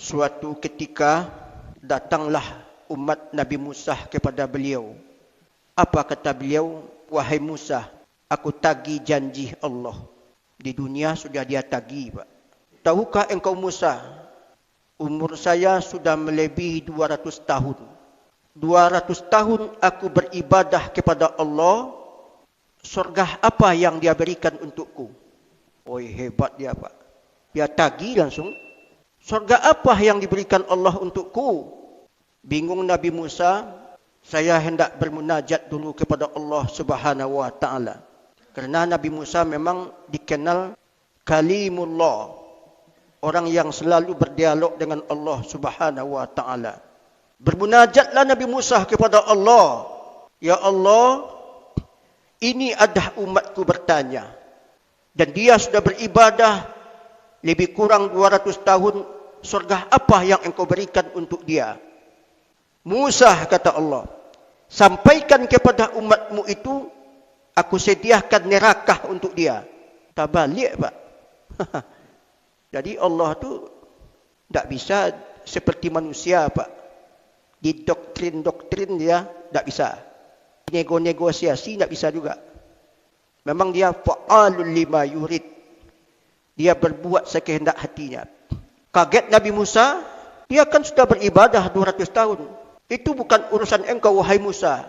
Suatu ketika datanglah umat Nabi Musa kepada beliau. Apa kata beliau? Wahai Musa, aku tagih janji Allah. Di dunia sudah dia tagih, Pak. Tahukah engkau Musa, umur saya sudah melebihi 200 tahun. 200 tahun aku beribadah kepada Allah. Surga apa yang dia berikan untukku? Oi, hebat dia, Pak. Dia tagih langsung. Surga apa yang diberikan Allah untukku? Bingung Nabi Musa. Saya hendak bermunajat dulu kepada Allah Subhanahu wa taala. Kerana Nabi Musa memang dikenal kalimullah, orang yang selalu berdialog dengan Allah Subhanahu wa taala. Bermunajatlah Nabi Musa kepada Allah. Ya Allah, ini ada umatku bertanya, dan dia sudah beribadah lebih kurang 200 tahun. Surga apa yang engkau berikan untuk dia? Musa, kata Allah, sampaikan kepada umatmu itu, aku sediakan neraka untuk dia. Tak balik, Pak. Jadi Allah tu tak bisa seperti manusia, Pak. Di doktrin dia tak bisa. Negosiasi tak bisa juga. Memang dia fa'alul lima yurid. Dia berbuat sekehendak hatinya. Kaget Nabi Musa, dia kan sudah beribadah 200 tahun. Itu bukan urusan engkau, wahai Musa.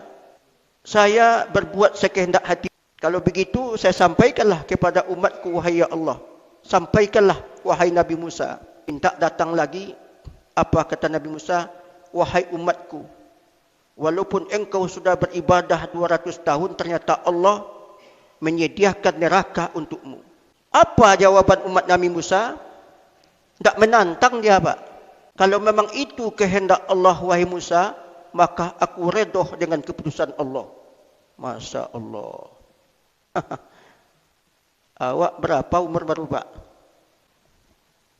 Saya berbuat sekehendak hati. Kalau begitu, saya sampaikanlah kepada umatku, wahai ya Allah. Sampaikanlah, wahai Nabi Musa. Minta datang lagi. Apa kata Nabi Musa? Wahai umatku, walaupun engkau sudah beribadah 200 tahun, ternyata Allah menyediakan neraka untukmu. Apa jawaban umat Nabi Musa? Tak menantang dia, Pak. Kalau memang itu kehendak Allah, wahai Musa, maka aku redha dengan keputusan Allah. Masya Allah. Awak berapa umur baru, Pak?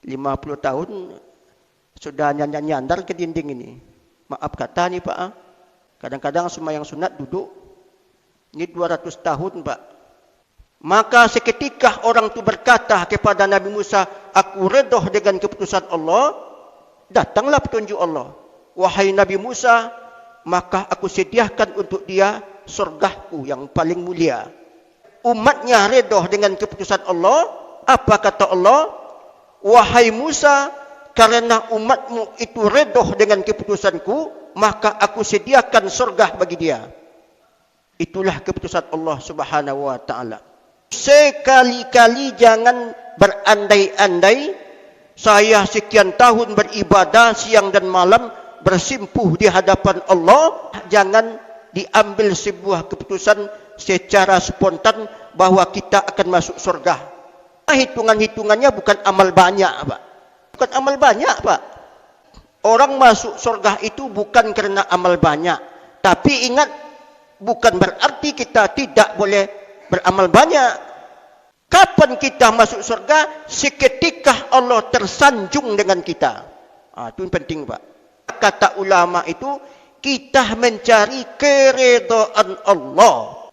50 tahun sudah nyandar ke dinding ini. Maaf kata nih, Pak. Kadang-kadang sembahyang sunat duduk. Ini 200 tahun, Pak. Maka seketika orang itu berkata kepada Nabi Musa, aku redha dengan keputusan Allah. Datanglah petunjuk Allah. Wahai Nabi Musa, maka aku sediakan untuk dia surgaku yang paling mulia. Umatnya redha dengan keputusan Allah. Apa kata Allah? Wahai Musa, karena umatmu itu redha dengan keputusanku, maka aku sediakan surga bagi dia. Itulah keputusan Allah Subhanahu wa taala. Sekali-kali jangan berandai-andai, saya sekian tahun beribadah siang dan malam bersimpuh di hadapan Allah. Jangan diambil sebuah keputusan secara spontan bahwa kita akan masuk surga. Hitungan-hitungannya bukan amal banyak, Pak. Bukan amal banyak, Pak. Orang masuk surga itu bukan kerana amal banyak. Tapi ingat, bukan berarti kita tidak boleh beramal banyak. Kapan kita masuk surga? Seketika Allah tersanjung dengan kita. Itu yang penting, Pak. Kata ulama itu, kita mencari keredaan Allah.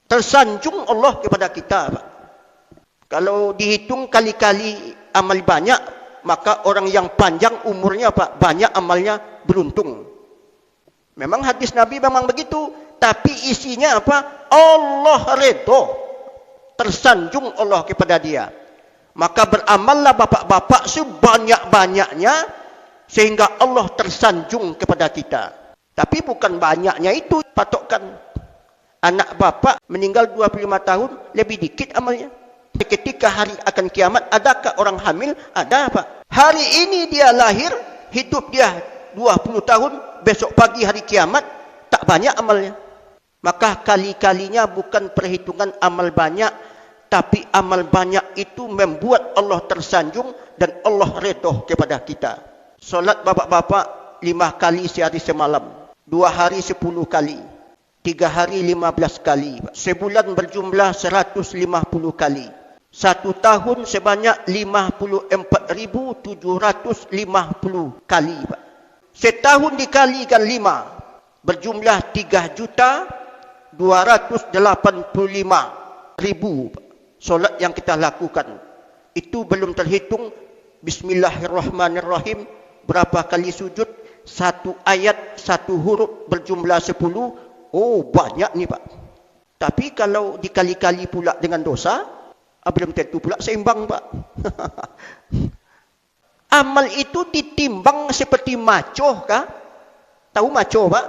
Tersanjung Allah kepada kita, Pak. Kalau dihitung kali-kali amal banyak, maka orang yang panjang umurnya, Pak, banyak amalnya, beruntung. Memang hadis Nabi memang begitu. Tapi isinya apa? Allah redha. Tersanjung Allah kepada dia. Maka beramallah bapak-bapak sebanyak-banyaknya sehingga Allah tersanjung kepada kita. Tapi bukan banyaknya itu patokan. Anak bapak meninggal 25 tahun, lebih dikit amalnya. Ketika hari akan kiamat, adakah orang hamil? Ada, Pak. Hari ini dia lahir, hidup dia 20 tahun, besok pagi hari kiamat, tak banyak amalnya. Maka kali-kalinya bukan perhitungan amal banyak, tapi amal banyak itu membuat Allah tersanjung dan Allah redha kepada kita. Solat bapak-bapak 5 kali sehari semalam, 2 hari 10 kali, 3 hari 15 kali, sebulan berjumlah 150 kali. 1 tahun sebanyak 54.750 kali, Pak. Setahun dikalikan 5, berjumlah 3.285.000 solat yang kita lakukan. Itu belum terhitung Bismillahirrahmanirrahim, berapa kali sujud, satu ayat, satu huruf berjumlah 10. Oh, banyak ni Pak. Tapi kalau dikali-kali pula dengan dosa, belum tentu pula seimbang Pak. Amal itu ditimbang seperti macoh kah? Tahu macoh Pak?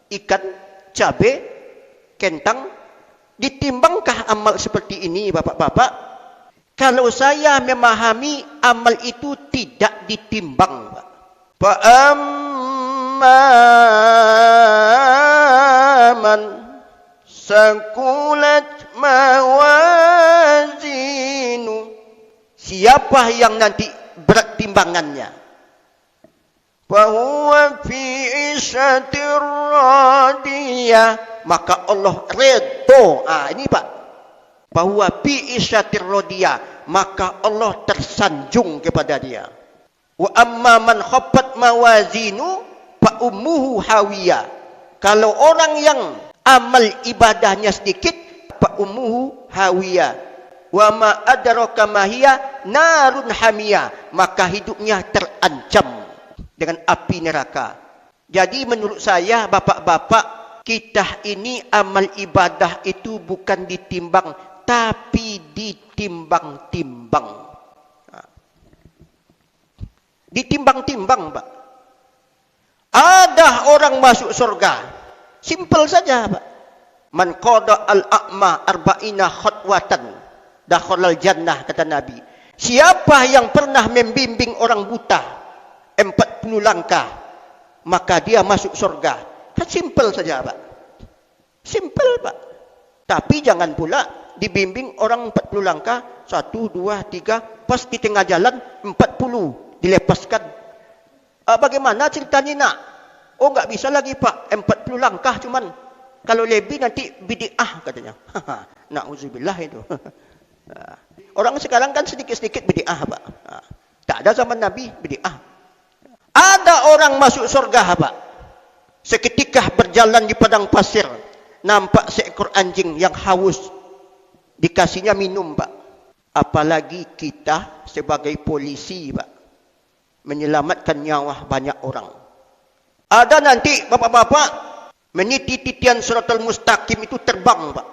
Ikan, cabai, kentang. Ditimbangkah amal seperti ini Bapak-bapak? Kalau saya memahami amal itu tidak ditimbang Pak. Fa'amman sakulat mawazinu. Siapa yang nanti berat timbangannya? Fahuwa fi isyatir radiyah. Maka Allah redha. Ini Pak. Fahuwa fi isyatir radiyah. Maka Allah tersanjung kepada dia. Wa amma man khaffat mawazinu fa ummuhu hawiyah. Kalau orang yang amal ibadahnya sedikit, fa ummuhu hawiyah. Wa ma adraka ma hiya narun hamiyah. Maka hidupnya terancam dengan api neraka. Jadi menurut saya Bapak-bapak, kita ini amal ibadah itu bukan ditimbang, tapi ditimbang-timbang. Ditimbang-timbang Pak. Ada orang masuk surga. Simple saja Pak. Man qada al-a'ma arba'ina khatwatan dakhalal jannah, kata Nabi. Siapa yang pernah membimbing orang buta 40 langkah, maka dia masuk surga. Kan simple saja Pak. Simple Pak. Tapi jangan pula dibimbing orang 40 langkah, 1, 2, 3, pas di tengah jalan 40 dilepaskan. Bagaimana ceritanya nak? Oh, enggak bisa lagi Pak, 40 langkah cuman. Kalau lebih nanti bid'ah katanya. Na'udzubillah itu. Orang sekarang kan sedikit-sedikit bid'ah Pak. Tak ada zaman Nabi bid'ah. Ada orang masuk surga Pak. Seketika berjalan di padang pasir, nampak seekor anjing yang haus. Dikasihnya minum Pak. Apalagi kita sebagai polisi Pak, menyelamatkan nyawa banyak orang. Ada nanti Bapak-bapak, meniti-titian siratal mustaqim itu terbang Pak.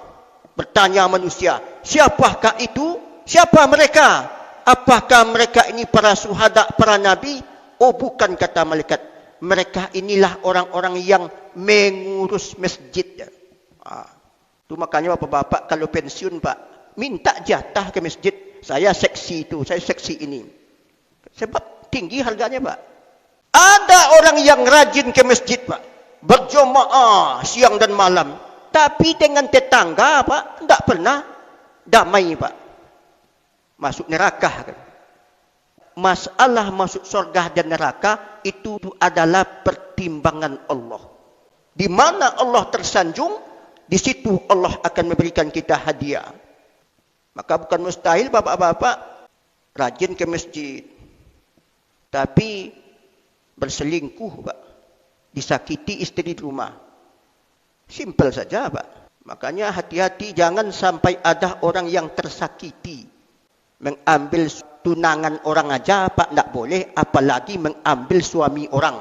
Bertanya manusia, siapakah itu? Siapa mereka? Apakah mereka ini para syuhada, para nabi? Oh bukan, kata malaikat. Mereka inilah orang-orang yang mengurus masjid. Itu makanya Bapak-bapak kalau pensiun Pak, minta jatah ke masjid. Saya seksi itu, saya seksi ini. Sebab tinggi harganya Pak. Ada orang yang rajin ke masjid Pak, berjemaah siang dan malam, tapi dengan tetangga Pak, tidak pernah damai Pak. Masuk neraka kan. Masalah masuk surga dan neraka itu adalah pertimbangan Allah. Di mana Allah tersanjung, di situ Allah akan memberikan kita hadiah. Maka bukan mustahil Bapak-bapak rajin ke masjid, tapi berselingkuh Pak, disakiti istri di rumah. Simple saja Pak. Makanya hati-hati, jangan sampai ada orang yang tersakiti mengambil tunangan orang aja Pak, tidak boleh, apalagi mengambil suami orang.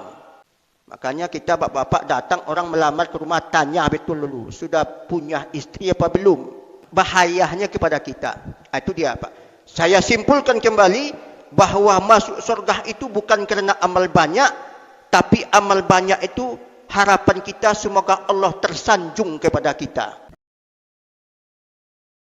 Makanya kita Bapak-bapak datang orang melamar ke rumah, tanya betul dulu, sudah punya istri apa belum? Bahayanya kepada kita. Itu dia Pak. Saya simpulkan kembali bahwa masuk surga itu bukan kerana amal banyak, tapi amal banyak itu harapan kita semoga Allah tersanjung kepada kita.